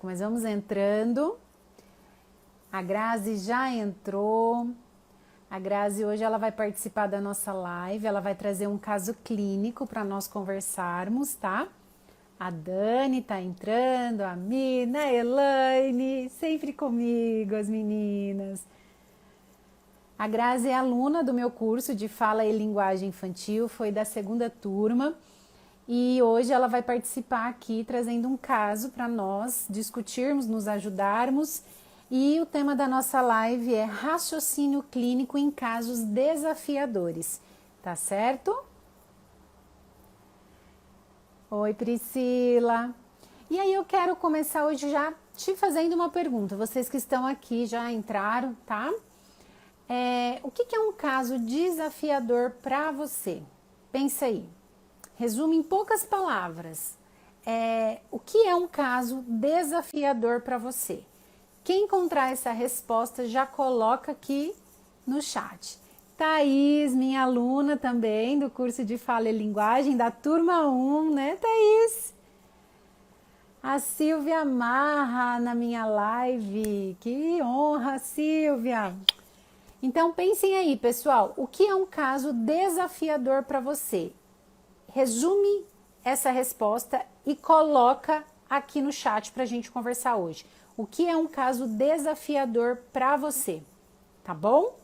Mas vamos entrando. A Grazi já entrou. A Grazi hoje ela vai participar da nossa live. Ela vai trazer um caso clínico para nós conversarmos, tá? A Dani tá entrando, a Mina, a Elaine, sempre comigo, as meninas. A Grazi é aluna do meu curso de Fala e Linguagem Infantil, foi da segunda turma. E hoje ela vai participar aqui trazendo um caso para nós discutirmos, nos ajudarmos. E o tema da nossa live é raciocínio clínico em casos desafiadores. Tá certo? Oi, Priscila. E aí eu quero começar hoje já te fazendo uma pergunta. Vocês que estão aqui já entraram, tá? O que é um caso desafiador para você? Pensa aí. Resume em poucas palavras. O que é um caso desafiador para você? Quem encontrar essa resposta já coloca aqui no chat. Thaís, minha aluna também do curso de Fala e Linguagem da turma 1, né, Thaís? A Silvia Marra na minha live. Que honra, Silvia! Então pensem aí, pessoal, o que é um caso desafiador para você? Resume essa resposta e coloca aqui no chat para a gente conversar hoje. O que é um caso desafiador para você? Tá bom?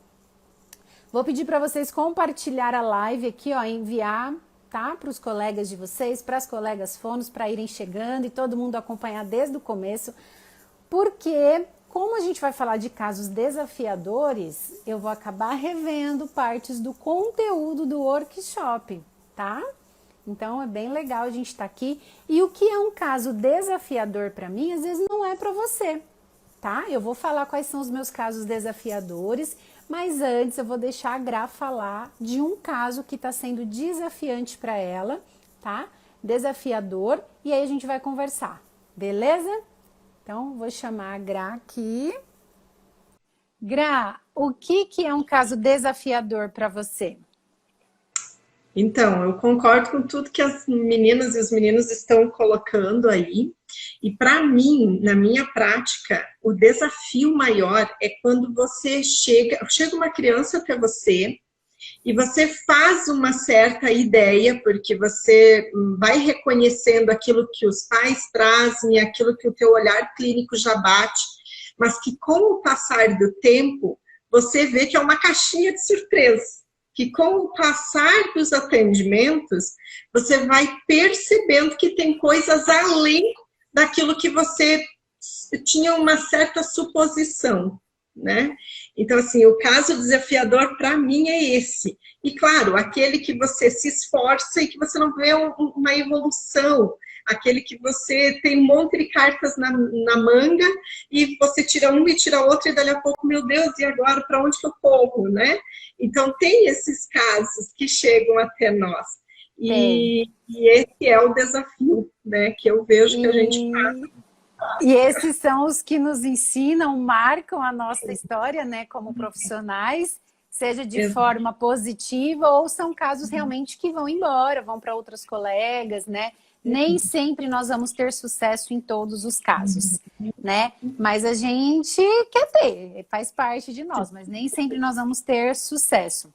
Vou pedir para vocês compartilhar a live aqui, ó, enviar, tá? Para os colegas de vocês, para as colegas fonos, para irem chegando e todo mundo acompanhar desde o começo, porque como a gente vai falar de casos desafiadores, eu vou acabar revendo partes do conteúdo do workshop, tá? Então é bem legal a gente estar aqui. E o que é um caso desafiador para mim, às vezes não é para você, tá? Eu vou falar quais são os meus casos desafiadores, mas antes eu vou deixar a Gra falar de um caso que está sendo desafiante para ela, tá? Desafiador, e aí a gente vai conversar, beleza? Então vou chamar a Gra aqui. Gra, o que é um caso desafiador para você? Então, eu concordo com tudo que as meninas e os meninos estão colocando aí. E para mim, na minha prática, o desafio maior é quando você chega uma criança até você e você faz uma certa ideia, porque você vai reconhecendo aquilo que os pais trazem, aquilo que o teu olhar clínico já bate, mas que com o passar do tempo, você vê que é uma caixinha de surpresa. Que com o passar dos atendimentos, você vai percebendo que tem coisas além daquilo que você tinha uma certa suposição, né? Então, assim, o caso desafiador para mim é esse. E, claro, aquele que você se esforça e que você não vê uma evolução, aquele que você tem um monte de cartas na manga e você tira uma e tira outra e dali a pouco, meu Deus, e agora para onde que eu corro, né? Então tem esses casos que chegam até nós. E esse é o desafio, né, que eu vejo que a gente passa. E esses são os que nos ensinam, marcam a nossa história, né, como profissionais, seja de forma positiva ou são casos realmente que vão embora, vão para outros colegas, né? Nem sempre nós vamos ter sucesso em todos os casos, né? Mas a gente quer ter, faz parte de nós, mas nem sempre nós vamos ter sucesso.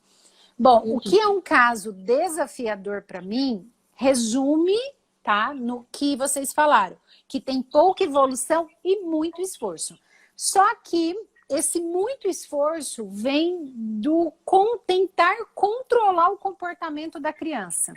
Bom, o que é um caso desafiador para mim, resume, tá, no que vocês falaram, que tem pouca evolução e muito esforço. Só que esse muito esforço vem do tentar controlar o comportamento da criança.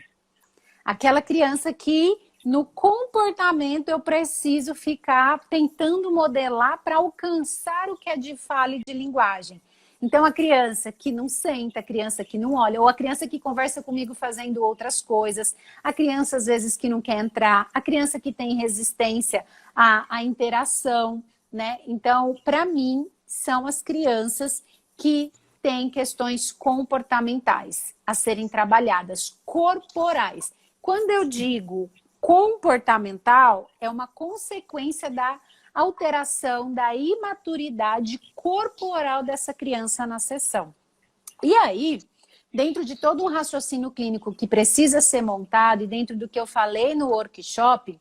Aquela criança que no comportamento eu preciso ficar tentando modelar para alcançar o que é de fala e de linguagem. Então a criança que não senta, a criança que não olha, ou a criança que conversa comigo fazendo outras coisas, a criança às vezes que não quer entrar, a criança que tem resistência à interação, né? Então, para mim, são as crianças que têm questões comportamentais a serem trabalhadas, corporais. Quando eu digo comportamental, é uma consequência da alteração, da imaturidade corporal dessa criança na sessão. E aí, dentro de todo um raciocínio clínico que precisa ser montado, e dentro do que eu falei no workshop,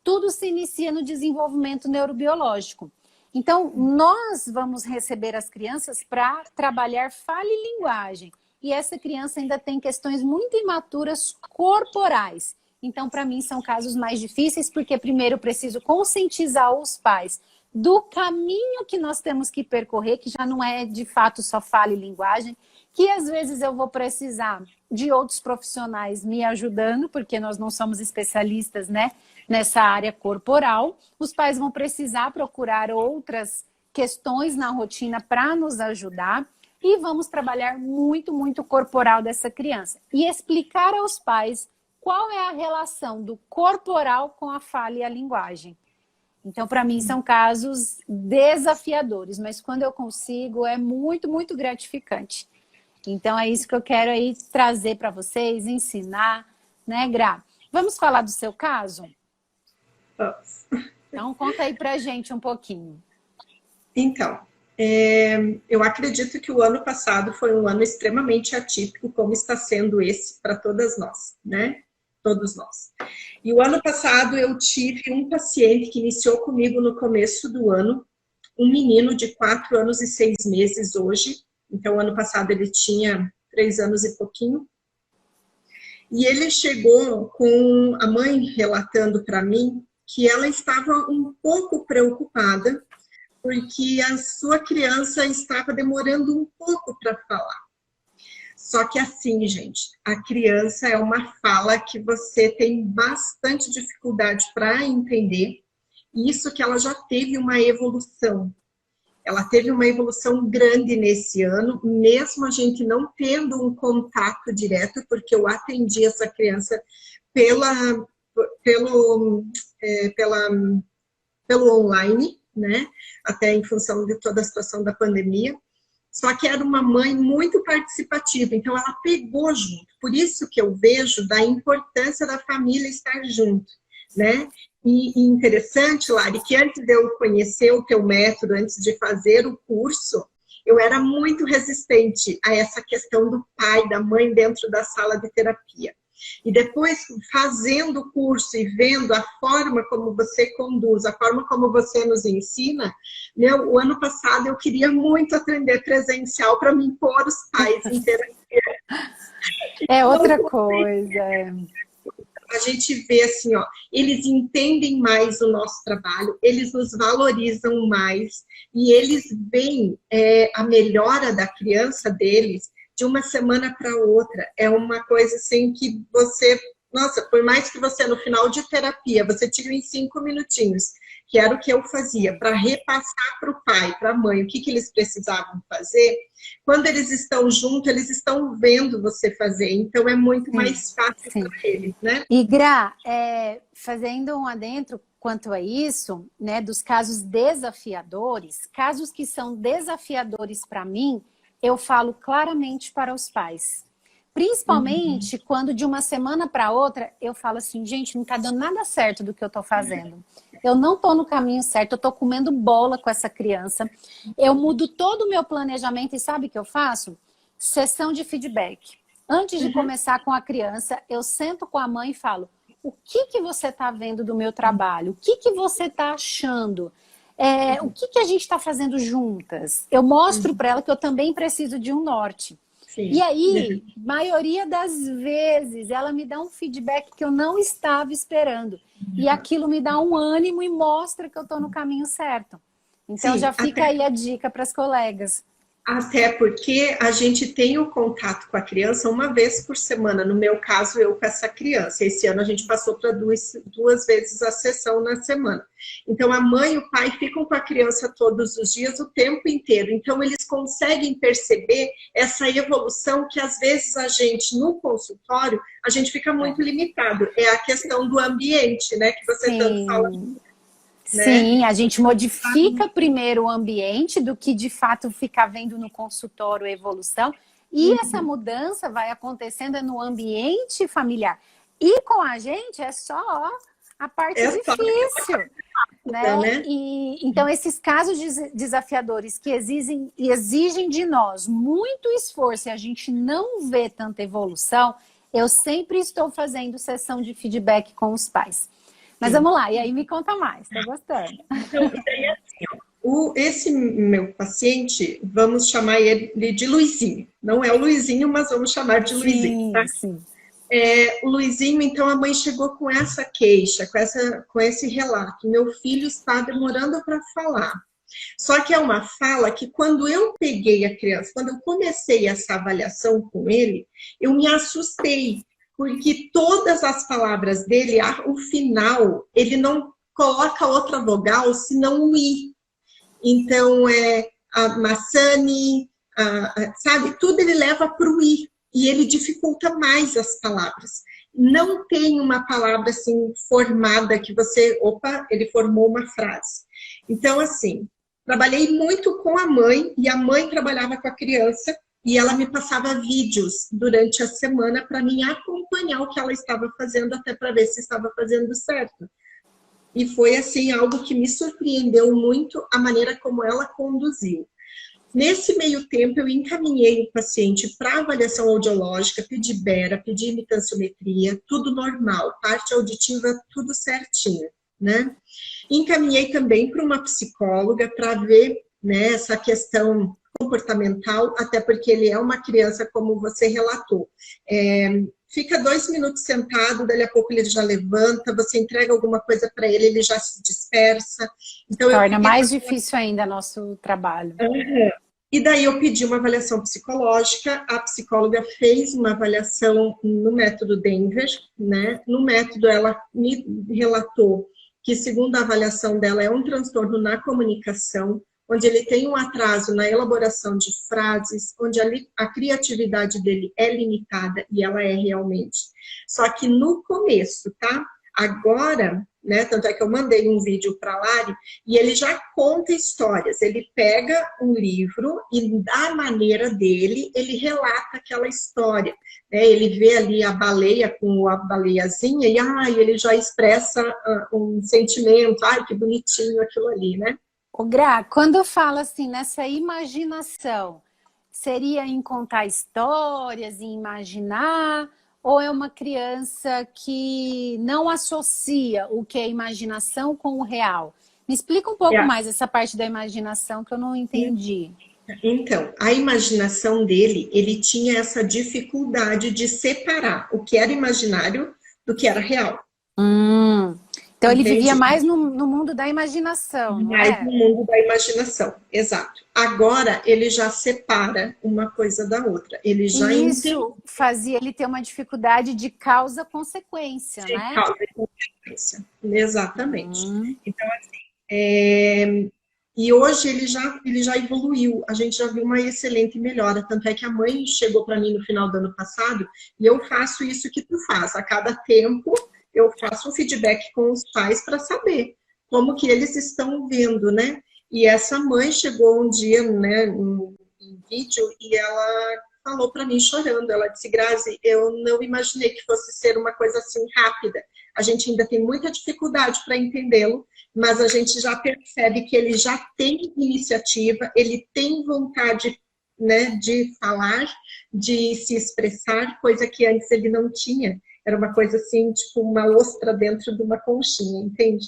tudo se inicia no desenvolvimento neurobiológico. Então, nós vamos receber as crianças para trabalhar fala e linguagem. E essa criança ainda tem questões muito imaturas corporais. Então, para mim, são casos mais difíceis, porque primeiro eu preciso conscientizar os pais do caminho que nós temos que percorrer, que já não é de fato só fala e linguagem, que às vezes eu vou precisar de outros profissionais me ajudando, porque nós não somos especialistas, né, nessa área corporal. Os pais vão precisar procurar outras questões na rotina para nos ajudar e vamos trabalhar muito, muito corporal dessa criança. E explicar aos pais qual é a relação do corporal com a fala e a linguagem. Então, para mim, são casos desafiadores, mas quando eu consigo, é muito, muito gratificante. Então, é isso que eu quero aí trazer para vocês, ensinar, né, Gra? Vamos falar do seu caso? Vamos. Então, conta aí pra gente um pouquinho. Então, eu acredito que o ano passado foi um ano extremamente atípico, como está sendo esse para todas nós, né? Todos nós. E o ano passado eu tive um paciente que iniciou comigo no começo do ano, um menino de 4 anos e 6 meses hoje. Então, ano passado ele tinha 3 anos e pouquinho. E ele chegou com a mãe relatando para mim que ela estava um pouco preocupada porque a sua criança estava demorando um pouco para falar. Só que assim, gente, a criança é uma fala que você tem bastante dificuldade para entender. Isso que ela já teve uma evolução. Ela teve uma evolução grande nesse ano, mesmo a gente não tendo um contato direto, porque eu atendi essa criança pelo online, né? Até em função de toda a situação da pandemia. Só que era uma mãe muito participativa, então ela pegou junto. Por isso que eu vejo da importância da família estar junto, né? E interessante, Lari, que antes de eu conhecer o teu método, antes de fazer o curso, eu era muito resistente a essa questão do pai, da mãe dentro da sala de terapia. E depois, fazendo o curso e vendo a forma como você conduz, a forma como você nos ensina, o ano passado eu queria muito aprender presencial para me impor os pais em terapia. É outra coisa. A gente vê assim, ó, eles entendem mais o nosso trabalho, eles nos valorizam mais e eles veem a melhora da criança deles de uma semana para outra. É uma coisa assim que você, nossa, por mais que você no final de terapia, você tire em 5 minutinhos, que era o que eu fazia, para repassar para o pai, para a mãe, o que eles precisavam fazer, quando eles estão juntos, eles estão vendo você fazer, então é muito mais fácil para eles, né? E Gra, fazendo um adentro quanto a isso, né, dos casos desafiadores, casos que são desafiadores para mim, eu falo claramente para os pais. Principalmente quando de uma semana para outra eu falo assim, gente, não está dando nada certo do que eu estou fazendo. Eu não estou no caminho certo, eu estou comendo bola com essa criança. Eu mudo todo o meu planejamento e sabe o que eu faço? Sessão de feedback. Antes de começar com a criança, eu sento com a mãe e falo, o que você está vendo do meu trabalho? O que você está achando? O que a gente está fazendo juntas? Eu mostro para ela que eu também preciso de um norte. Sim. E aí, maioria das vezes, ela me dá um feedback que eu não estava esperando. E aquilo me dá um ânimo e mostra que eu estou no caminho certo. Então, sim, já fica aí a dica para as colegas. Até porque a gente tem o contato com a criança uma vez por semana. No meu caso, eu com essa criança. Esse ano a gente passou para duas vezes a sessão na semana. Então, a mãe e o pai ficam com a criança todos os dias, o tempo inteiro. Então, eles conseguem perceber essa evolução que, às vezes, a gente, no consultório, a gente fica muito limitado. É a questão do ambiente, né? Que você tanto fala. Né? Sim, a gente modifica primeiro o ambiente do que de fato ficar vendo no consultório a evolução. E essa mudança vai acontecendo no ambiente familiar. E com a gente é só a parte difícil. Né? E, então, esses casos desafiadores que exigem de nós muito esforço e a gente não vê tanta evolução, eu sempre estou fazendo sessão de feedback com os pais. Mas vamos lá, e aí me conta mais, tô gostando. Então, e daí, assim, ó, esse meu paciente, vamos chamar ele de Luizinho. Não é o Luizinho, mas vamos chamar de Luizinho, tá? Sim, sim. O Luizinho, então, a mãe chegou com essa queixa, com esse relato. Meu filho está demorando para falar. Só que é uma fala que quando eu peguei a criança, quando eu comecei essa avaliação com ele, eu me assustei, porque todas as palavras dele, o final, ele não coloca outra vogal senão o i. Então, a maçane, sabe? Tudo ele leva para o i. E ele dificulta mais as palavras. Não tem uma palavra assim formada que você, opa, ele formou uma frase. Então, assim, trabalhei muito com a mãe e a mãe trabalhava com a criança e ela me passava vídeos durante a semana para mim acompanhar o que ela estava fazendo até para ver se estava fazendo certo. E foi assim algo que me surpreendeu muito a maneira como ela conduziu. Nesse meio tempo, eu encaminhei o paciente para avaliação audiológica, pedi bera, pedi imitanciometria, tudo normal, parte auditiva, tudo certinho, né? Encaminhei também para uma psicóloga para ver, né, essa questão comportamental, até porque ele é uma criança, como você relatou. Fica 2 minutos sentado, dali a pouco ele já levanta, você entrega alguma coisa para ele, ele já se dispersa. Então, Torna mais difícil ainda nosso trabalho. E daí eu pedi uma avaliação psicológica, a psicóloga fez uma avaliação no método Denver, né? No método ela me relatou que, segundo a avaliação dela, é um transtorno na comunicação, onde ele tem um atraso na elaboração de frases, onde a criatividade dele é limitada, e ela é realmente. Só que no começo, tá? Agora, né, tanto é que eu mandei um vídeo para a Lari, e ele já conta histórias. Ele pega um livro e, da maneira dele, ele relata aquela história. Né? Ele vê ali a baleia com a baleiazinha e ele já expressa um sentimento. Ai, que bonitinho aquilo ali, né? Ô, Gra, quando fala assim, nessa imaginação, seria em contar histórias, em imaginar, ou é uma criança que não associa o que é imaginação com o real? Me explica um pouco mais essa parte da imaginação que eu não entendi. Então, a imaginação dele, ele tinha essa dificuldade de separar o que era imaginário do que era real. Então ele vivia mais no mundo da imaginação, não é? Mais no mundo da imaginação, exato. Agora ele já separa uma coisa da outra. Ele já isso fazia ele ter uma dificuldade de causa-consequência, né? De causa e consequência, exatamente. Então, assim, e hoje ele já evoluiu, a gente já viu uma excelente melhora, tanto é que a mãe chegou para mim no final do ano passado, e eu faço isso que tu faz, a cada tempo eu faço um feedback com os pais para saber como que eles estão vendo, né? E essa mãe chegou um dia, né, em vídeo, e ela falou para mim chorando, ela disse, Grazi, eu não imaginei que fosse ser uma coisa assim rápida, a gente ainda tem muita dificuldade para entendê-lo, mas a gente já percebe que ele já tem iniciativa, ele tem vontade, né, de falar, de se expressar, coisa que antes ele não tinha. Era uma coisa assim, tipo uma ostra dentro de uma conchinha, entende?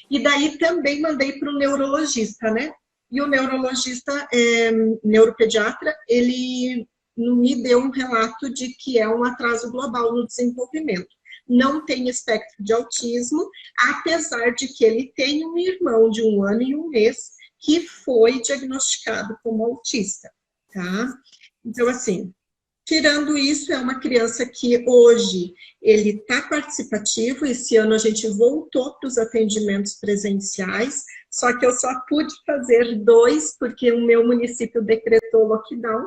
E daí também mandei para o neurologista, né? E o neurologista, neuropediatra, ele me deu um relato de que é um atraso global no desenvolvimento. Não tem espectro de autismo, apesar de que ele tem um irmão de 1 ano e 1 mês que foi diagnosticado como autista, tá? Então, assim, tirando isso, é uma criança que hoje ele está participativo. Esse ano a gente voltou para os atendimentos presenciais, só que eu só pude fazer 2, porque o meu município decretou lockdown.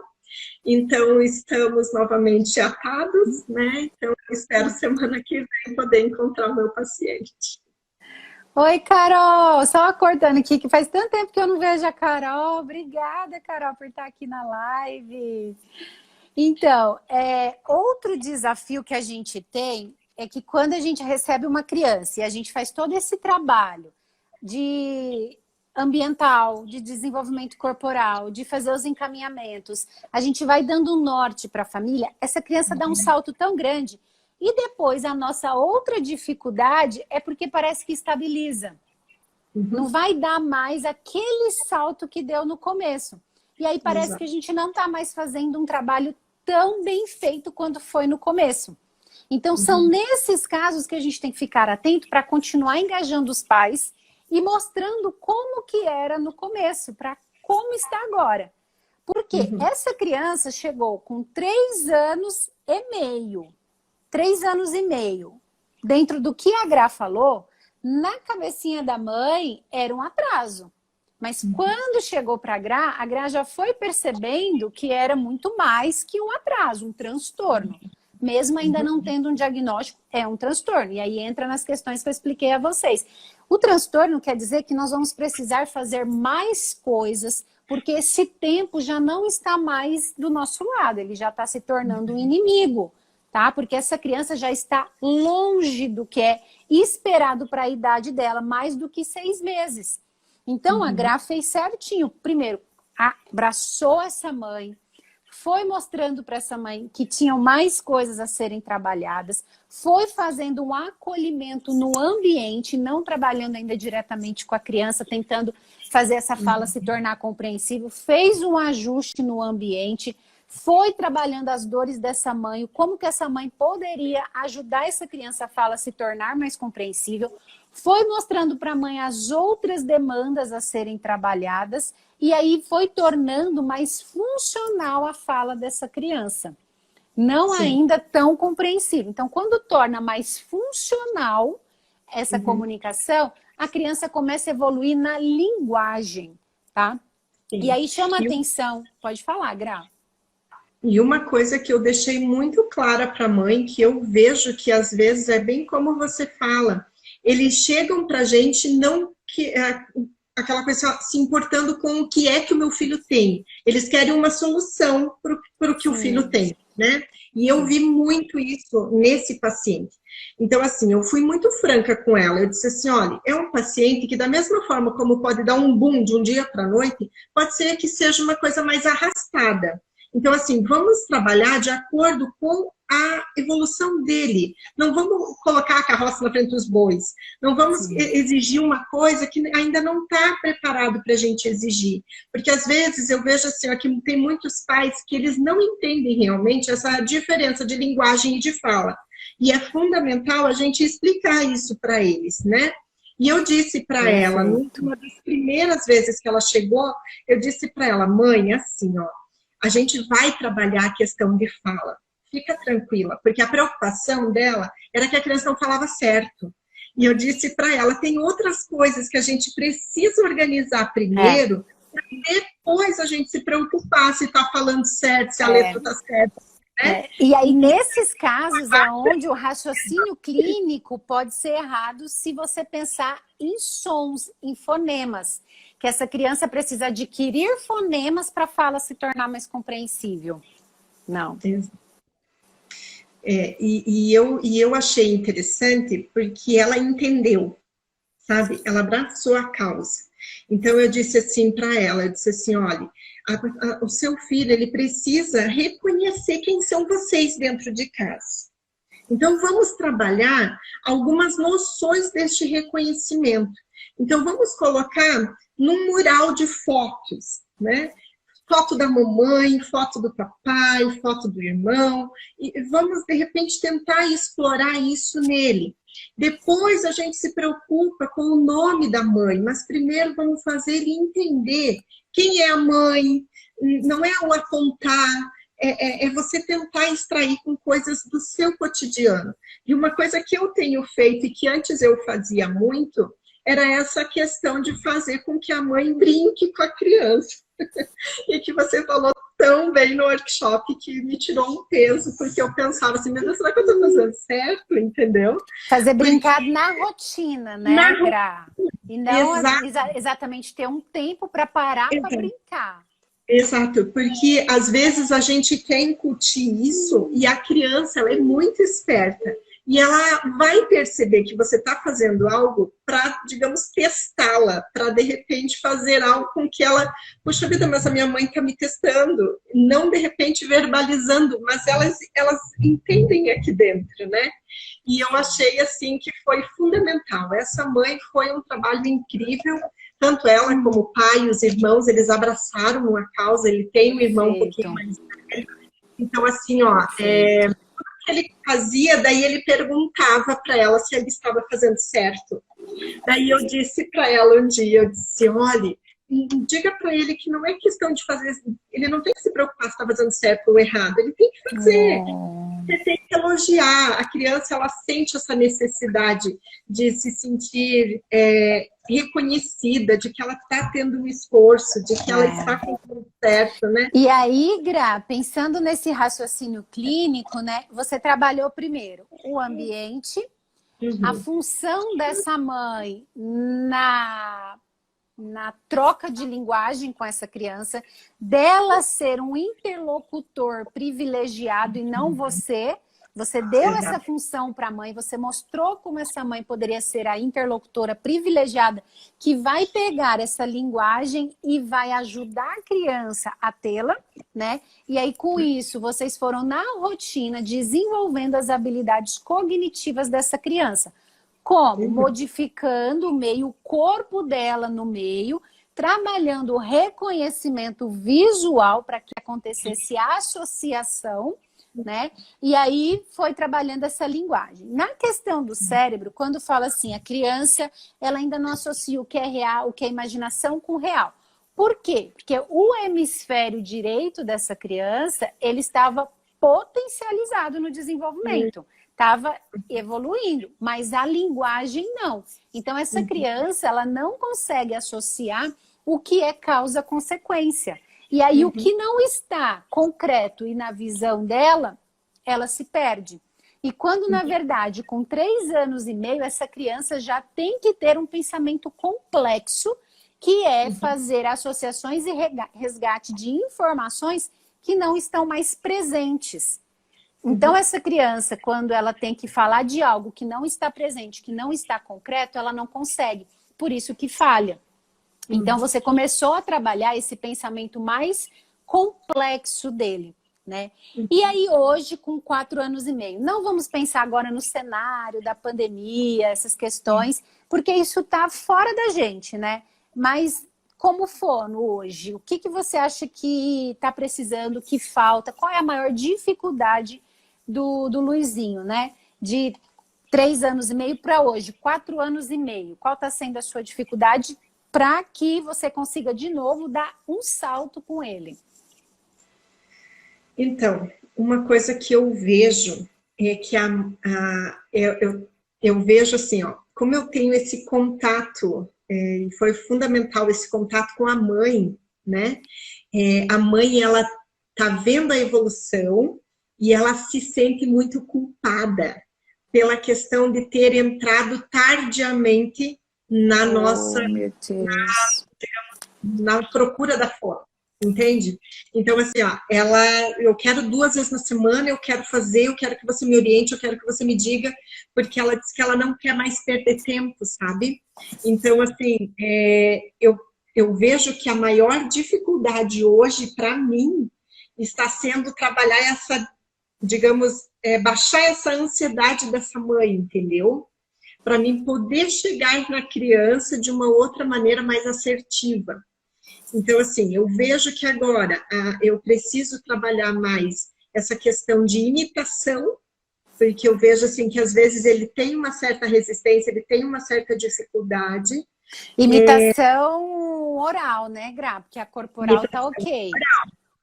Então, estamos novamente atados, né? Então, eu espero semana que vem poder encontrar o meu paciente. Oi, Carol! Só acordando aqui, que faz tanto tempo que eu não vejo a Carol. Obrigada, Carol, por estar aqui na live. Então, outro desafio que a gente tem é que quando a gente recebe uma criança e a gente faz todo esse trabalho de ambiental, de desenvolvimento corporal, de fazer os encaminhamentos, a gente vai dando um norte para a família, essa criança dá um salto tão grande E depois a nossa outra dificuldade é porque parece que estabiliza. Não vai dar mais aquele salto que deu no começo. E aí parece que a gente não está mais fazendo um trabalho tão bem feito quanto foi no começo. Então são nesses casos que a gente tem que ficar atento para continuar engajando os pais e mostrando como que era no começo, para como está agora. Porque essa criança chegou com 3 anos e meio. 3 anos e meio. Dentro do que a Gra falou, na cabecinha da mãe era um atraso. Mas quando chegou para a Gra já foi percebendo que era muito mais que um atraso, um transtorno. Mesmo ainda não tendo um diagnóstico, é um transtorno. E aí entra nas questões que eu expliquei a vocês. O transtorno quer dizer que nós vamos precisar fazer mais coisas, porque esse tempo já não está mais do nosso lado, ele já está se tornando um inimigo, tá? Porque essa criança já está longe do que é esperado para a idade dela, mais do que 6 meses. Então, a Gra fez certinho. Primeiro, abraçou essa mãe, foi mostrando para essa mãe que tinham mais coisas a serem trabalhadas, foi fazendo um acolhimento no ambiente, não trabalhando ainda diretamente com a criança, tentando fazer essa fala se tornar compreensível, fez um ajuste no ambiente, foi trabalhando as dores dessa mãe, como que essa mãe poderia ajudar essa criança a fala a se tornar mais compreensível, foi mostrando para a mãe as outras demandas a serem trabalhadas e aí foi tornando mais funcional a fala dessa criança. Não ainda tão compreensível. Então, quando torna mais funcional essa comunicação, a criança começa a evoluir na linguagem, tá? Sim. E aí chama atenção. Pode falar, Gra. E uma coisa que eu deixei muito clara para a mãe, que eu vejo que às vezes é bem como você fala, eles chegam para a gente não que aquela pessoa se importando com o que é que o meu filho tem. Eles querem uma solução para o que o filho tem, né? E eu vi muito isso nesse paciente. Então, assim, eu fui muito franca com ela. Eu disse assim, olha, é um paciente que da mesma forma como pode dar um boom de um dia para a noite, pode ser que seja uma coisa mais arrastada. Então, assim, vamos trabalhar de acordo com a evolução dele. Não vamos colocar a carroça na frente dos bois. Não vamos exigir uma coisa que ainda não está preparado para a gente exigir. Porque, às vezes, eu vejo assim, aqui tem muitos pais que eles não entendem realmente essa diferença de linguagem e de fala. E é fundamental a gente explicar isso para eles, né? E eu disse para ela, numa das primeiras vezes que ela chegou, eu disse para ela, mãe, assim, ó, a gente vai trabalhar a questão de fala. Fica tranquila, porque a preocupação dela era que a criança não falava certo. E eu disse para ela, tem outras coisas que a gente precisa organizar primeiro, para depois a gente se preocupar se está falando certo, se a letra está certa. Né? E aí, nesses casos, é onde o raciocínio clínico pode ser errado se você pensar em sons, em fonemas. Que essa criança precisa adquirir fonemas para a fala se tornar mais compreensível. Não. E eu achei interessante porque ela entendeu, sabe? Ela abraçou a causa. Então, eu disse assim para ela, eu disse assim, olha, o seu filho, ele precisa reconhecer quem são vocês dentro de casa. Então, vamos trabalhar algumas noções deste reconhecimento. Então, vamos colocar num mural de fotos, né? Foto da mamãe, foto do papai, foto do irmão. E vamos, de repente, tentar explorar isso nele. Depois a gente se preocupa com o nome da mãe, mas primeiro vamos fazer ele entender quem é a mãe. Não é o apontar, é você tentar extrair com coisas do seu cotidiano. E uma coisa que eu tenho feito e que antes eu fazia muito, era essa questão de fazer com que a mãe brinque com a criança. E que você falou tão bem no workshop que me tirou um peso, porque eu pensava assim, meu Deus, será que eu estou fazendo certo? Entendeu? Fazer brincar na rotina, né, Gra? E não exatamente ter um tempo para parar para brincar. Exato, porque às vezes a gente quer incutir isso e a criança, ela é muito esperta. e ela vai perceber que você está fazendo algo para, digamos, testá-la, para de repente fazer algo com que ela, poxa vida, mas a minha mãe está me testando, não de repente verbalizando, mas elas entendem aqui dentro, né? E eu achei assim que foi fundamental. Essa mãe foi um trabalho incrível, tanto ela como o pai e os irmãos, eles abraçaram a causa, ele tem um irmão um pouquinho mais velho. Então, assim, ó, que ele fazia, daí ele perguntava para ela se ele estava fazendo certo. Daí eu disse para ela um dia, eu disse, olha, diga para ele que não é questão de fazer, ele não tem que se preocupar se está fazendo certo ou errado, ele tem que fazer. Você tem que elogiar. A criança, ela sente essa necessidade de se sentir reconhecida, de que ela está tendo um esforço, de que ela está fazendo certo, né? E aí, Gra, pensando nesse raciocínio clínico, né? Você trabalhou primeiro o ambiente, a função dessa mãe na troca de linguagem com essa criança, dela ser um interlocutor privilegiado e não você. Você deu essa função para a mãe, você mostrou como essa mãe poderia ser a interlocutora privilegiada que vai pegar essa linguagem e vai ajudar a criança a tê-la, né? E aí, com isso, vocês foram na rotina desenvolvendo as habilidades cognitivas dessa criança. Como? Modificando o meio, o corpo dela no meio, trabalhando o reconhecimento visual para que acontecesse a associação, né? E aí foi trabalhando essa linguagem. Na questão do cérebro, quando fala assim, a criança, ela ainda não associa o que é real, o que é imaginação com o real. Por quê? Porque o hemisfério direito dessa criança, ele estava potencializado no desenvolvimento. Estava evoluindo, mas a linguagem não. Então, essa criança, ela não consegue associar o que é causa-consequência. E aí, o que não está concreto e na visão dela, ela se perde. E quando, na verdade, com 3 anos e meio, essa criança já tem que ter um pensamento complexo, que é fazer associações e resgate de informações que não estão mais presentes. Então, essa criança, quando ela tem que falar de algo que não está presente, que não está concreto, ela não consegue. Por isso que falha. Então, você começou a trabalhar esse pensamento mais complexo dele, né? E aí, hoje, com 4 anos e meio, não vamos pensar agora no cenário da pandemia, essas questões, porque isso está fora da gente, né? Mas como fono hoje, o que você acha que está precisando, que falta? Qual é a maior dificuldade do Luizinho, né? De 3 anos e meio para hoje, 4 anos e meio. Qual está sendo a sua dificuldade para que você consiga de novo dar um salto com ele? Então, uma coisa que eu vejo é que eu vejo assim, ó, como eu tenho esse contato, foi fundamental esse contato com a mãe, né? A mãe, ela tá vendo a evolução e ela se sente muito culpada pela questão de ter entrado tardiamente na nossa, na procura da forma, entende? Então, assim, ó, eu quero 2 vezes na semana, eu quero fazer, eu quero que você me oriente, eu quero que você me diga, porque ela diz que ela não quer mais perder tempo, sabe? Então, assim, eu vejo que a maior dificuldade hoje, para mim, está sendo trabalhar essa, digamos, baixar essa ansiedade dessa mãe, entendeu? Para mim poder chegar na criança de uma outra maneira mais assertiva. Então, assim, eu vejo que agora eu preciso trabalhar mais essa questão de imitação, porque eu vejo assim que às vezes ele tem uma certa resistência, ele tem uma certa dificuldade. Imitação oral, né, Gra? Porque a corporal tá ok.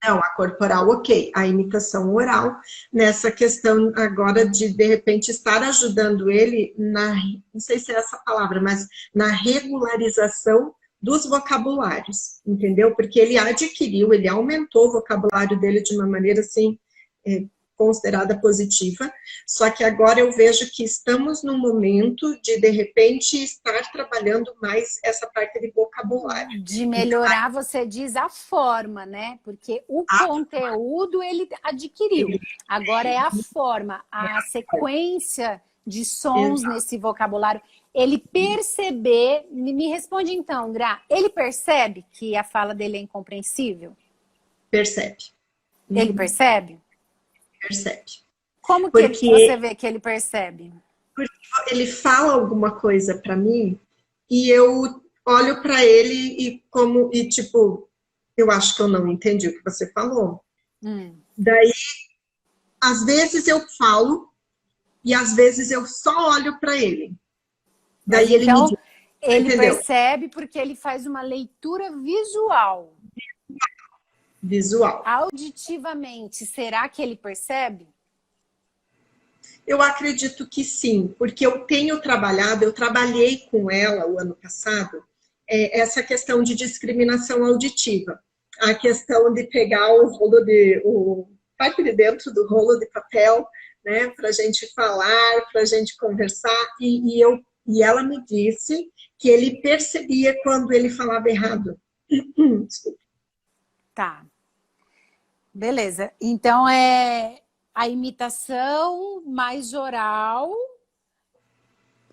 Não, a corporal, ok. A imitação oral, nessa questão agora de repente, estar ajudando ele não sei se é essa palavra, mas na regularização dos vocabulários, entendeu? Porque ele adquiriu, ele aumentou o vocabulário dele de uma maneira, assim, considerada positiva, só que agora eu vejo que estamos num momento de repente, estar trabalhando mais essa parte de vocabulário. De melhorar, então, você diz a forma, né? Porque o conteúdo ele adquiriu. Agora é a forma, a sequência de sons nesse vocabulário, ele perceber, me responde então, Gra, ele percebe que a fala dele é incompreensível? Percebe. Ele percebe? Percebe. Como que você vê que ele percebe? Porque ele fala alguma coisa para mim e eu olho para ele e tipo, eu acho que eu não entendi o que você falou. Daí, às vezes eu falo e às vezes eu só olho para ele. Daí Mas, ele então, me diz, ele entendeu? percebe porque ele faz uma leitura visual. Visual. Auditivamente, será que ele percebe? Eu acredito que sim, porque eu trabalhei com ela o ano passado, essa questão de discriminação auditiva. A questão de pegar o parte de dentro do rolo de papel, né, para a gente falar, para a gente conversar, e ela me disse que ele percebia quando ele falava errado. Desculpa. Tá. Beleza. Então, é a imitação mais oral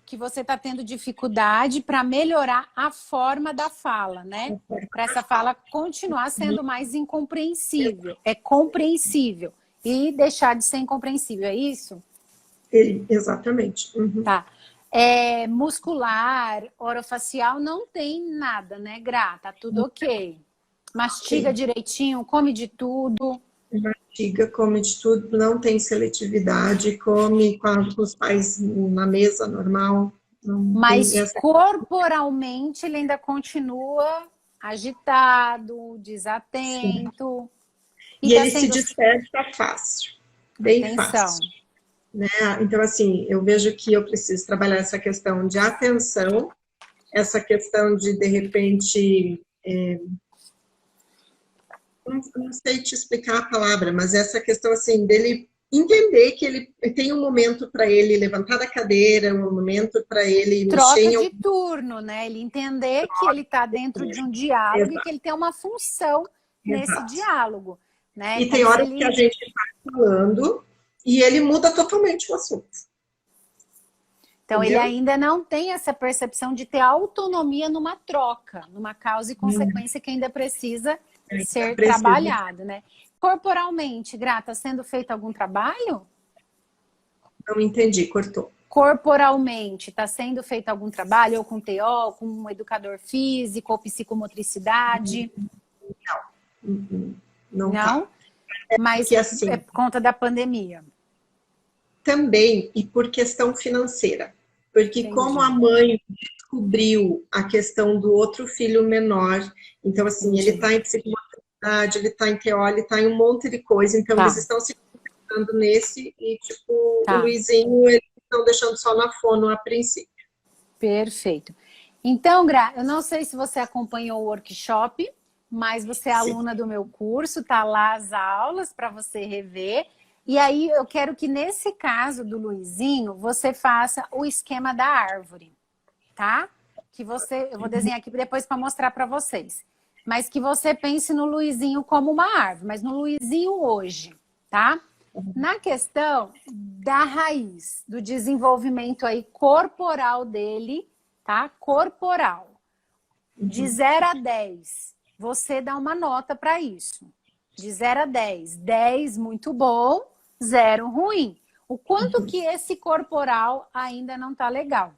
que você está tendo dificuldade para melhorar a forma da fala, né? Para essa fala continuar sendo mais incompreensível. É compreensível e deixar de ser incompreensível, é isso? Exatamente. Uhum. Tá. Muscular, orofacial, não tem nada, né, Gra? Tá tudo ok. Mastiga direitinho, come de tudo. Mastiga, come de tudo, não tem seletividade, come com os pais na mesa normal. Mas corporalmente ele ainda continua agitado, desatento. E ele se dispersa fácil, bem fácil. Né? Então, assim, eu vejo que eu preciso trabalhar essa questão de atenção, essa questão de repente, não sei te explicar a palavra, mas essa questão, assim, dele entender que ele tem um momento para ele levantar da cadeira, um momento para ele troca mexer de turno, né? Ele entender que ele está dentro de um diálogo e que ele tem uma função nesse diálogo. Né? E tem horas que a gente está falando e ele muda totalmente o assunto. Então, ele ainda não tem essa percepção de ter autonomia numa troca, numa causa e consequência que ainda precisa ser trabalhado, né? Corporalmente, Gra, está sendo feito algum trabalho? Não entendi, cortou. Corporalmente, está sendo feito algum trabalho, ou com TO, ou com um educador físico, ou psicomotricidade? Não. Não? Mas assim, é por conta da pandemia. Também, e por questão financeira. Porque Entendi. Como a mãe descobriu a questão do outro filho menor, então assim, Entendi. Ele está em psicomotricidade, ele está em TO, ele está em um monte de coisa, então eles estão se concentrando nesse e tipo, o Luizinho, eles estão deixando só na fono a princípio. Perfeito. Então, Gra, eu não sei se você acompanhou o workshop, mas você é aluna do meu curso, tá lá as aulas para você rever. E aí eu quero que nesse caso do Luizinho, você faça o esquema da árvore, tá? Eu vou desenhar aqui depois para mostrar para vocês. Mas que você pense no Luizinho como uma árvore, mas no Luizinho hoje, tá? Na questão da raiz, do desenvolvimento aí corporal dele, tá? Corporal. De 0 a 10, você dá uma nota para isso. De 0 a 10. 10, muito bom. 0, ruim. O quanto que esse corporal ainda não tá legal.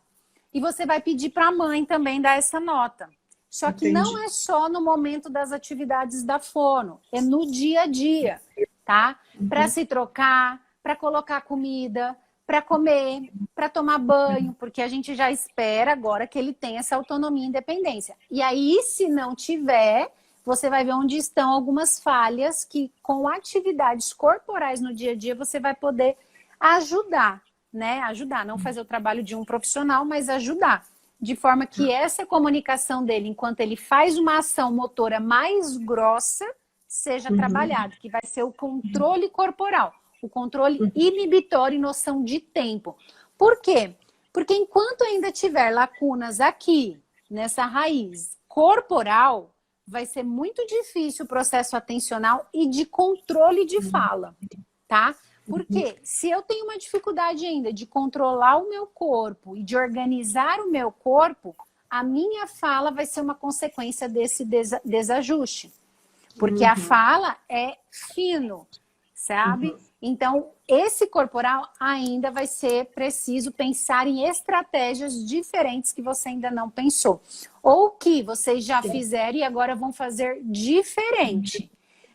E você vai pedir para a mãe também dar essa nota. Só que não é só no momento das atividades da fono, é no dia a dia, tá? Para se trocar, para colocar comida, para comer, para tomar banho, porque a gente já espera agora que ele tenha essa autonomia e independência. E aí, se não tiver, você vai ver onde estão algumas falhas que, com atividades corporais no dia a dia, você vai poder ajudar, né? Ajudar, não fazer o trabalho de um profissional, mas ajudar. De forma que essa comunicação dele, enquanto ele faz uma ação motora mais grossa, seja trabalhada, que vai ser o controle corporal, o controle inibitório e noção de tempo. Por quê? Porque enquanto ainda tiver lacunas aqui, nessa raiz corporal, vai ser muito difícil o processo atencional e de controle de fala, tá? Porque se eu tenho uma dificuldade ainda de controlar o meu corpo e de organizar o meu corpo, a minha fala vai ser uma consequência desse desajuste. Porque a fala é fino, sabe? Então, esse corporal ainda vai ser preciso pensar em estratégias diferentes que você ainda não pensou. Ou que vocês já fizeram e agora vão fazer diferente.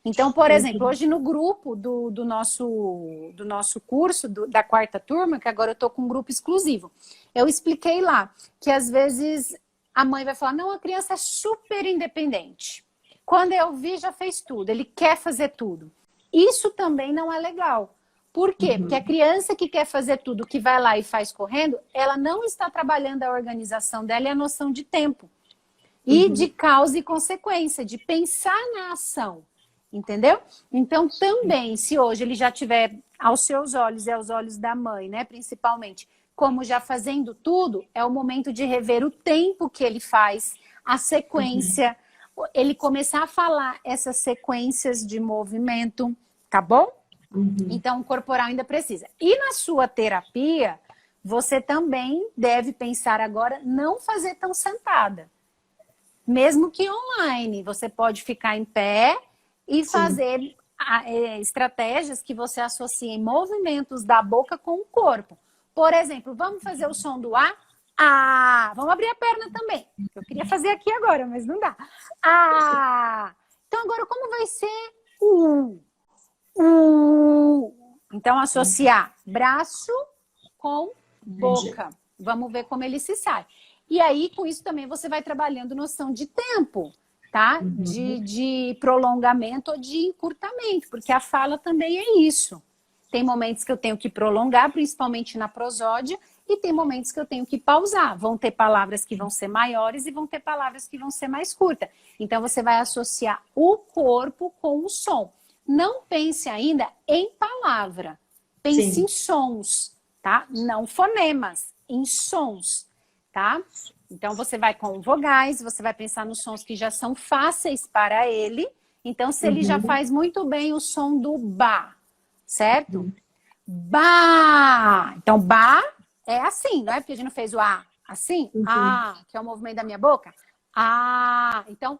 Então, por exemplo, hoje no grupo do nosso curso, da quarta turma, que agora eu estou com um grupo exclusivo, eu expliquei lá que às vezes a mãe vai falar, não, a criança é super independente. Quando eu vi, já fez tudo, ele quer fazer tudo. Isso também não é legal. Por quê? Porque a criança que quer fazer tudo, que vai lá e faz correndo, ela não está trabalhando a organização dela e a noção de tempo. E de causa e consequência, de pensar na ação. Entendeu? Então, também, se hoje ele já tiver aos seus olhos e aos olhos da mãe, né, principalmente, como já fazendo tudo, é o momento de rever o tempo que ele faz, a sequência, ele começar a falar essas sequências de movimento, tá bom? Então, o corporal ainda precisa. E na sua terapia, você também deve pensar agora não fazer tão sentada. Mesmo que online, você pode ficar em pé e fazer estratégias que você associe movimentos da boca com o corpo. Por exemplo, vamos fazer o som do A? Ah! Vamos abrir a perna também. Eu queria fazer aqui agora, mas não dá. Ah! Então agora como vai ser o Então associar braço com boca. Vamos ver como ele se sai. E aí, com isso também, você vai trabalhando noção de tempo. Tá? De prolongamento ou de encurtamento, porque a fala também é isso. Tem momentos que eu tenho que prolongar, principalmente na prosódia, e tem momentos que eu tenho que pausar. Vão ter palavras que vão ser maiores e vão ter palavras que vão ser mais curtas. Então, você vai associar o corpo com o som. Não pense ainda em palavra. Pense em sons, tá? Não fonemas, em sons, tá? Então, você vai com vogais, você vai pensar nos sons que já são fáceis para ele. Então, se ele já faz muito bem o som do ba, certo? Ba! Então, ba é assim, não é? Porque a gente não fez o a assim? A, que é o movimento da minha boca. A, então,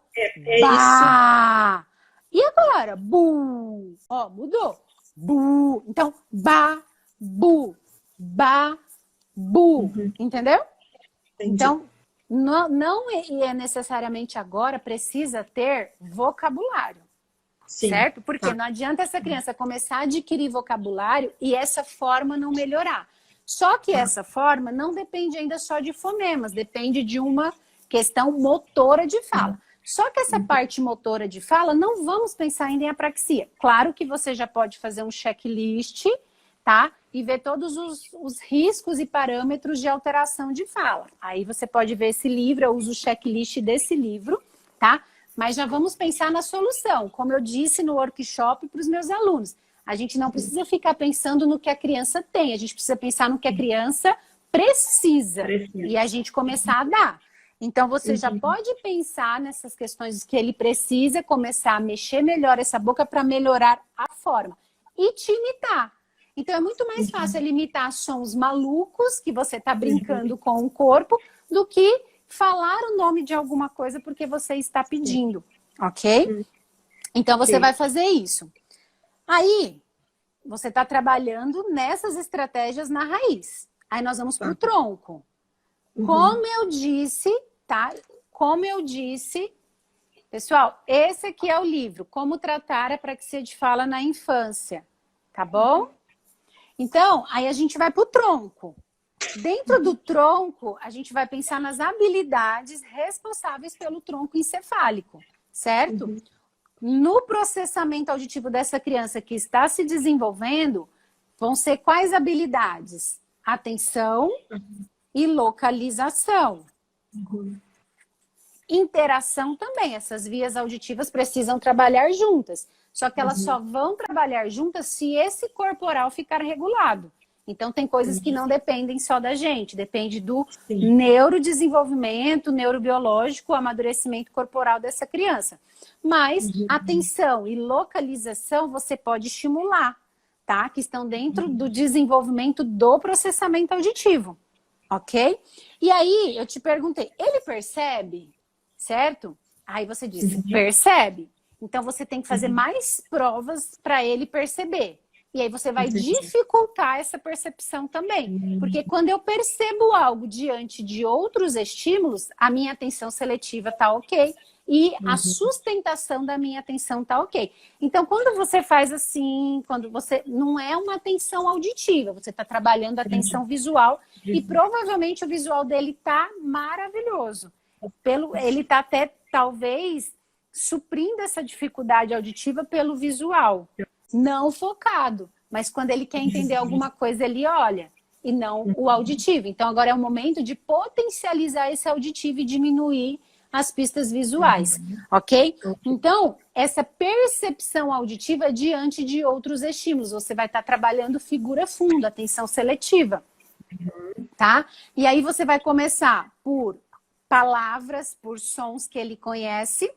ba! Isso. E agora? Bu! Ó, mudou. Bu! Então, ba, bu, ba, bu. Entendeu? Então, não é necessariamente agora precisa ter vocabulário, certo? Porque não adianta essa criança começar a adquirir vocabulário e essa forma não melhorar. Só que essa forma não depende ainda só de fonemas, depende de uma questão motora de fala. Só que essa parte motora de fala, não vamos pensar ainda em apraxia. Claro que você já pode fazer um checklist, tá? E ver todos os riscos e parâmetros de alteração de fala. Aí você pode ver esse livro, eu uso o checklist desse livro, tá? Mas já vamos pensar na solução. Como eu disse no workshop para os meus alunos, a gente não precisa ficar pensando no que a criança tem, a gente precisa pensar no que a criança precisa. E a gente começar a dar. Então, você já pode pensar nessas questões que ele precisa, começar a mexer melhor essa boca para melhorar a forma. E te imitar. Então, é muito mais fácil ele imitar sons malucos, que você está brincando com o corpo, do que falar o nome de alguma coisa porque você está pedindo, ok? Então, você vai fazer isso. Aí, você está trabalhando nessas estratégias na raiz. Aí, nós vamos para o tronco. Como eu disse, tá? Como eu disse, pessoal, esse aqui é o livro, Como Tratar a Apraxia de Fala na Infância, tá bom? Então, aí a gente vai para o tronco. Dentro do tronco, a gente vai pensar nas habilidades responsáveis pelo tronco encefálico, certo? No processamento auditivo dessa criança que está se desenvolvendo, vão ser quais habilidades? Atenção e localização. Interação também. Essas vias auditivas precisam trabalhar juntas. Só que elas só vão trabalhar juntas se esse corporal ficar regulado. Então, tem coisas que não dependem só da gente. Depende do neurodesenvolvimento, neurobiológico, amadurecimento corporal dessa criança. Mas, atenção e localização você pode estimular. tá? Que estão dentro do desenvolvimento do processamento auditivo, ok? E aí, eu te perguntei, ele percebe, certo? Aí você disse, percebe. Então, você tem que fazer mais provas para ele perceber. E aí, você vai dificultar essa percepção também. Porque quando eu percebo algo diante de outros estímulos, a minha atenção seletiva tá ok. E a sustentação da minha atenção tá ok. Então, quando você faz assim, quando você... Não é uma atenção auditiva, você está trabalhando a atenção visual. E provavelmente o visual dele tá maravilhoso. Ele tá até, talvez, suprindo essa dificuldade auditiva pelo visual. Não focado, mas quando ele quer entender alguma coisa, ele olha, e não o auditivo. Então, agora é o momento de potencializar esse auditivo e diminuir as pistas visuais, ok? Então, essa percepção auditiva é diante de outros estímulos. Você vai estar trabalhando figura funda, atenção seletiva, tá? E aí você vai começar por palavras, por sons que ele conhece,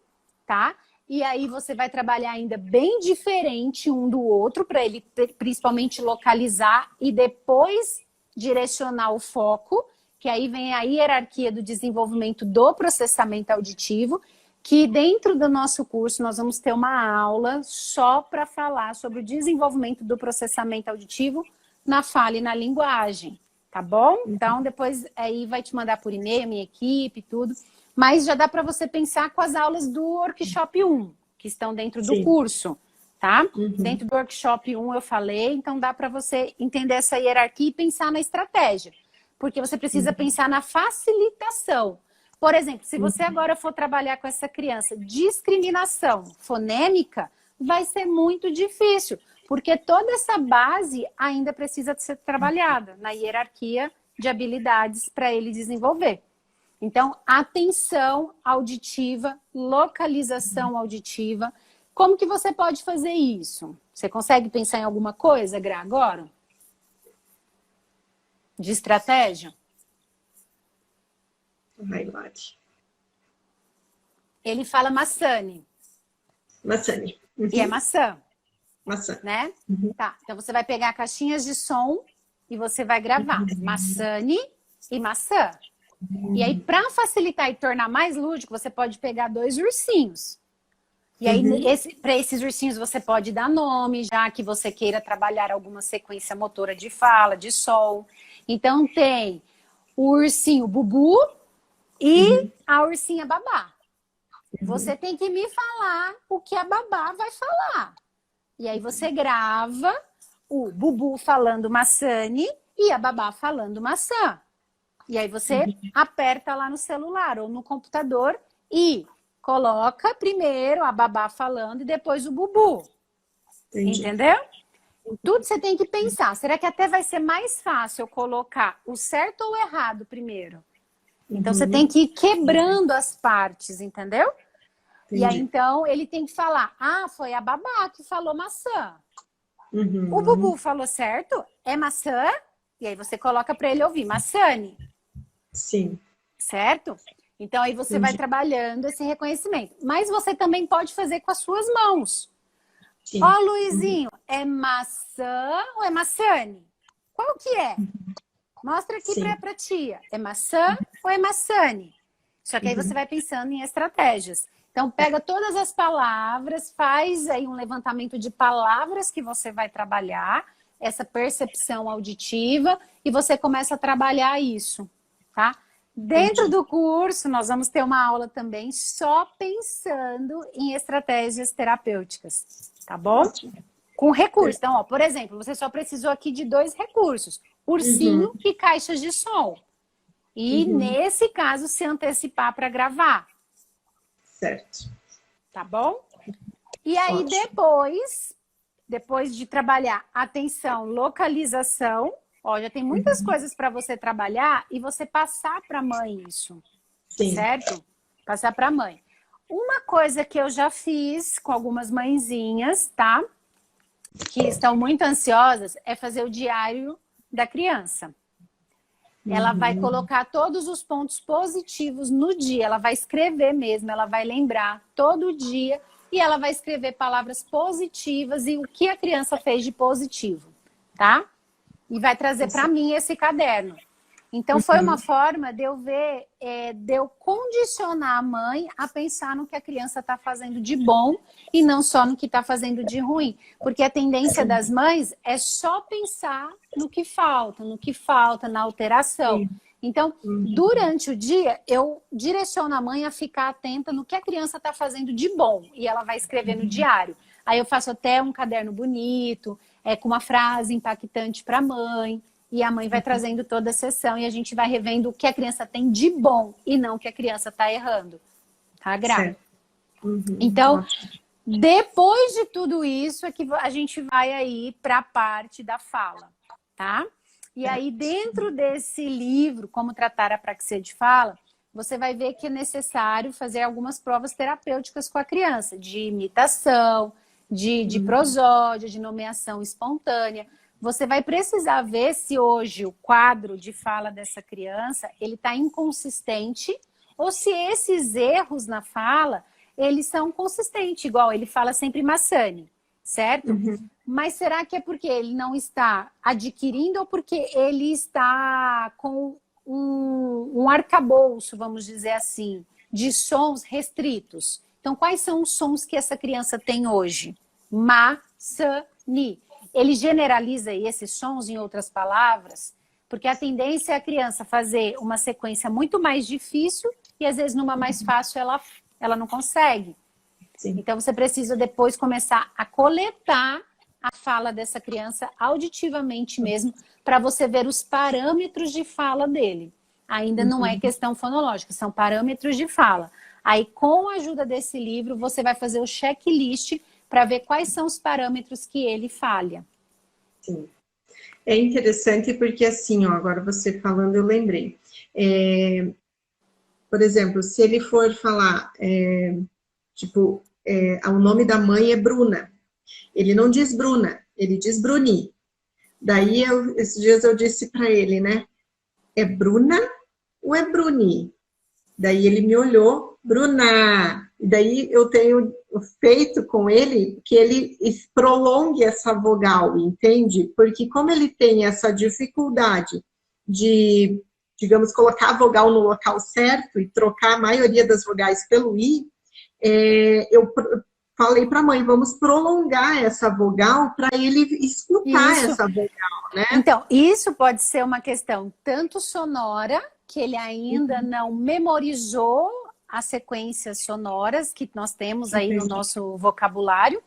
tá? E aí você vai trabalhar ainda bem diferente um do outro, para ele principalmente localizar e depois direcionar o foco, que aí vem a hierarquia do desenvolvimento do processamento auditivo, que dentro do nosso curso nós vamos ter uma aula só para falar sobre o desenvolvimento do processamento auditivo na fala e na linguagem, tá bom? Então depois aí vai te mandar por e-mail, minha equipe, tudo. Mas já dá para você pensar com as aulas do Workshop 1, que estão dentro do curso, tá? Dentro do Workshop 1 eu falei, então dá para você entender essa hierarquia e pensar na estratégia. Porque você precisa pensar na facilitação. Por exemplo, se você agora for trabalhar com essa criança discriminação fonêmica, vai ser muito difícil, porque toda essa base ainda precisa ser trabalhada na hierarquia de habilidades para ele desenvolver. Então, atenção auditiva, localização auditiva. Como que você pode fazer isso? Você consegue pensar em alguma coisa, Gra, agora? De estratégia? Highlight. Ele fala maçane. Maçane. E é maçã. Maçã. Né? Tá. Então, você vai pegar caixinhas de som e você vai gravar maçane e maçã. E aí, para facilitar e tornar mais lúdico, você pode pegar 2 ursinhos. E aí, para esses ursinhos, você pode dar nome, já que você queira trabalhar alguma sequência motora de fala, de som. Então, tem o ursinho Bubu e a ursinha Babá. Você tem que me falar o que a Babá vai falar. E aí, você grava o Bubu falando maçane e a Babá falando maçã. E aí você aperta lá no celular ou no computador e coloca primeiro a Babá falando e depois o Bubu. Entendi. Entendeu? Tudo você tem que pensar. Será que até vai ser mais fácil eu colocar o certo ou o errado primeiro? Então você tem que ir quebrando as partes, entendeu? Entendi. E aí então ele tem que falar, foi a Babá que falou maçã. O Bubu falou certo? É maçã? E aí você coloca para ele ouvir, maçane. Sim. Certo? Então, aí você vai trabalhando esse reconhecimento. Mas você também pode fazer com as suas mãos. Ó, Luizinho, é maçã ou é maçane? Qual que é? Mostra aqui pra tia. É maçã ou é maçane? Só que aí você vai pensando em estratégias. Então, pega todas as palavras, faz aí um levantamento de palavras que você vai trabalhar, essa percepção auditiva, e você começa a trabalhar isso. Tá? Dentro do curso, nós vamos ter uma aula também só pensando em estratégias terapêuticas, tá bom? Com recursos. Então, ó, por exemplo, você só precisou aqui de 2 recursos. Ursinho e caixas de som. E, nesse caso, se antecipar para gravar. Certo. Tá bom? E aí, depois de trabalhar atenção, localização, ó, já tem muitas coisas para você trabalhar e você passar para a mãe isso. Sim. Certo? Passar para a mãe. Uma coisa que eu já fiz com algumas mãezinhas, tá? Que estão muito ansiosas, é fazer o diário da criança. Ela vai colocar todos os pontos positivos no dia, ela vai escrever mesmo, ela vai lembrar todo dia e ela vai escrever palavras positivas e o que a criança fez de positivo, tá? E vai trazer para mim esse caderno. Então, foi uma forma de eu ver, de eu condicionar a mãe a pensar no que a criança está fazendo de bom e não só no que está fazendo de ruim. Porque a tendência das mães é só pensar no que falta, na alteração. Então, durante o dia, eu direciono a mãe a ficar atenta no que a criança está fazendo de bom. E ela vai escrever no diário. Aí eu faço até um caderno bonito, com uma frase impactante para a mãe. E a mãe vai trazendo toda a sessão e a gente vai revendo o que a criança tem de bom e não o que a criança está errando. Tá, Gra? Então, depois de tudo isso é que a gente vai aí para a parte da fala, tá? E aí, dentro desse livro, Como Tratar a Apraxia de Fala, você vai ver que é necessário fazer algumas provas terapêuticas com a criança, de imitação, de prosódia, de nomeação espontânea. Você vai precisar ver se hoje o quadro de fala dessa criança ele está inconsistente ou se esses erros na fala eles são consistentes, igual ele fala sempre Massane, certo? Mas será que é porque ele não está adquirindo ou porque ele está com um arcabouço, vamos dizer assim, de sons restritos? Então, quais são os sons que essa criança tem hoje? Ma-sa-ni. Ele generaliza esses sons em outras palavras, porque a tendência é a criança fazer uma sequência muito mais difícil e às vezes numa mais fácil ela não consegue. Sim. Então você precisa depois começar a coletar a fala dessa criança auditivamente mesmo, para você ver os parâmetros de fala dele. Ainda não é questão fonológica, são parâmetros de fala. Aí com a ajuda desse livro você vai fazer o checklist para ver quais são os parâmetros que ele falha. Sim. É interessante porque assim, ó, agora você falando eu lembrei. Por exemplo, se ele for falar, o nome da mãe é Bruna. Ele não diz Bruna, ele diz Bruni. Daí, esses dias eu disse para ele, né? É Bruna ou é Bruni? Daí ele me olhou, Bruna. E daí eu tenho feito com ele que ele prolongue essa vogal, entende? Porque como ele tem essa dificuldade de, digamos, colocar a vogal no local certo e trocar a maioria das vogais pelo I, eu falei para a mãe, vamos prolongar essa vogal para ele escutar essa vogal, né? Então, isso pode ser uma questão tanto sonora, que ele ainda não memorizou as sequências sonoras que nós temos aí no nosso vocabulário,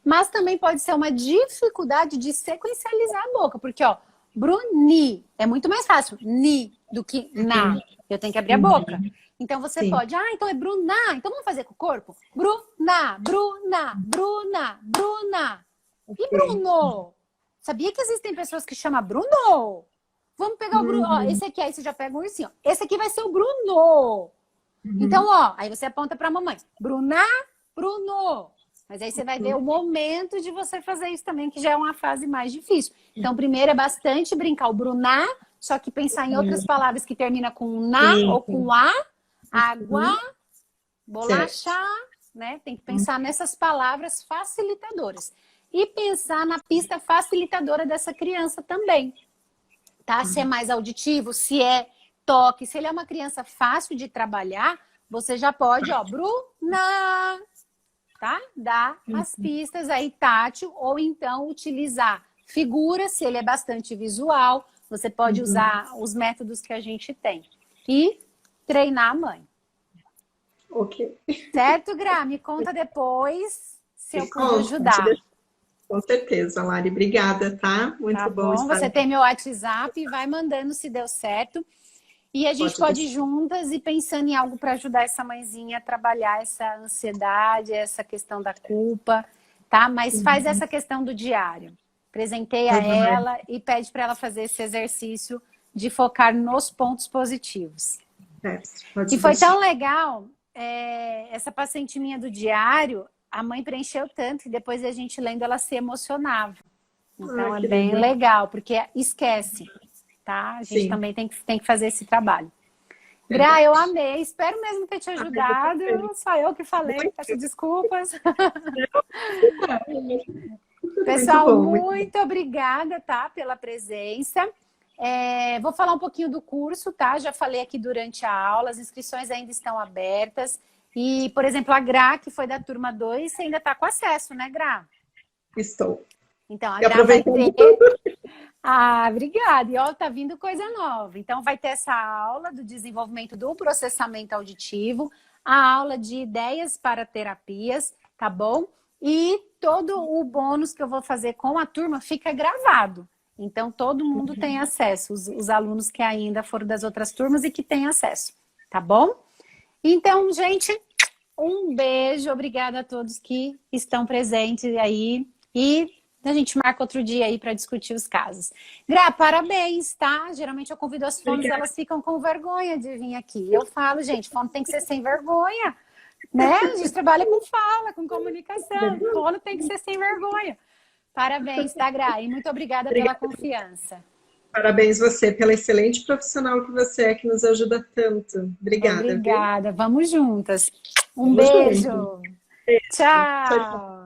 mas também pode ser uma dificuldade de sequencializar a boca, porque, ó, Bruni é muito mais fácil, ni, do que na. Eu tenho que abrir a boca. Então você pode, então é Bruna, então vamos fazer com o corpo? Bruna, Bruna, Bruna, Bruna. E Bruno? Sabia que existem pessoas que chamam Bruno? Vamos pegar o Bruno. Ó, esse aqui, aí você já pega um ursinho. Esse aqui vai ser o Bruno. Então, ó, aí você aponta pra mamãe. Bruna, Bruno. Mas aí você vai ver o momento de você fazer isso também, que já é uma fase mais difícil. Então, primeiro é bastante brincar o Bruná, só que pensar em outras palavras que terminam com na ou com a. Água, bolacha, né? Tem que pensar nessas palavras facilitadoras. E pensar na pista facilitadora dessa criança também. Tá? Se é mais auditivo, se é toque. Se ele é uma criança fácil de trabalhar, você já pode, ó, Bruna, tá? Dar as pistas aí tátil, ou então utilizar figura, se ele é bastante visual, você pode usar os métodos que a gente tem. E treinar a mãe. Ok. Certo, Gra? Me conta depois se eu puder ajudar. Com certeza, Lari. Obrigada, tá? Muito tá bom estar Você tem meu WhatsApp, vai mandando se deu certo. E a gente pode ir juntas e pensando em algo para ajudar essa mãezinha a trabalhar essa ansiedade, essa questão da culpa, tá? Mas faz essa questão do diário. Presenteia ela e pede para ela fazer esse exercício de focar nos pontos positivos. E foi tão legal, essa paciente minha do diário, a mãe preencheu tanto que depois a gente lendo ela se emocionava. Então é bem legal, porque esquece, tá? A gente também tem que fazer esse trabalho. Gra, eu amei. Espero mesmo ter te ajudado. Só eu que falei, peço desculpas. Pessoal, Muito bom. muito obrigada, tá, pela presença. Vou falar um pouquinho do curso, tá? Já falei aqui durante a aula, as inscrições ainda estão abertas. E, por exemplo, a Gra, que foi da turma 2, você ainda está com acesso, né, Gra? Estou. Então, a E Gra vai aproveitando ter... Ah, obrigada. E ó, tá vindo coisa nova. Então, vai ter essa aula do desenvolvimento do processamento auditivo, a aula de ideias para terapias, tá bom? E todo o bônus que eu vou fazer com a turma fica gravado. Então, todo mundo tem acesso, os alunos que ainda foram das outras turmas e que têm acesso, tá bom? Então, gente, um beijo. Obrigada a todos que estão presentes aí. E a gente marca outro dia aí para discutir os casos. Gra, parabéns, tá? Geralmente eu convido as fones, elas ficam com vergonha de vir aqui. Eu falo, gente, fono tem que ser sem vergonha, né? A gente trabalha com fala, com comunicação. Fono tem que ser sem vergonha. Parabéns, tá, Gra? E muito obrigada pela confiança. Parabéns você pela excelente profissional que você é, que nos ajuda tanto. Obrigada. Obrigada. Viu? Vamos juntas. Um Vamos beijo. junto. Tchau.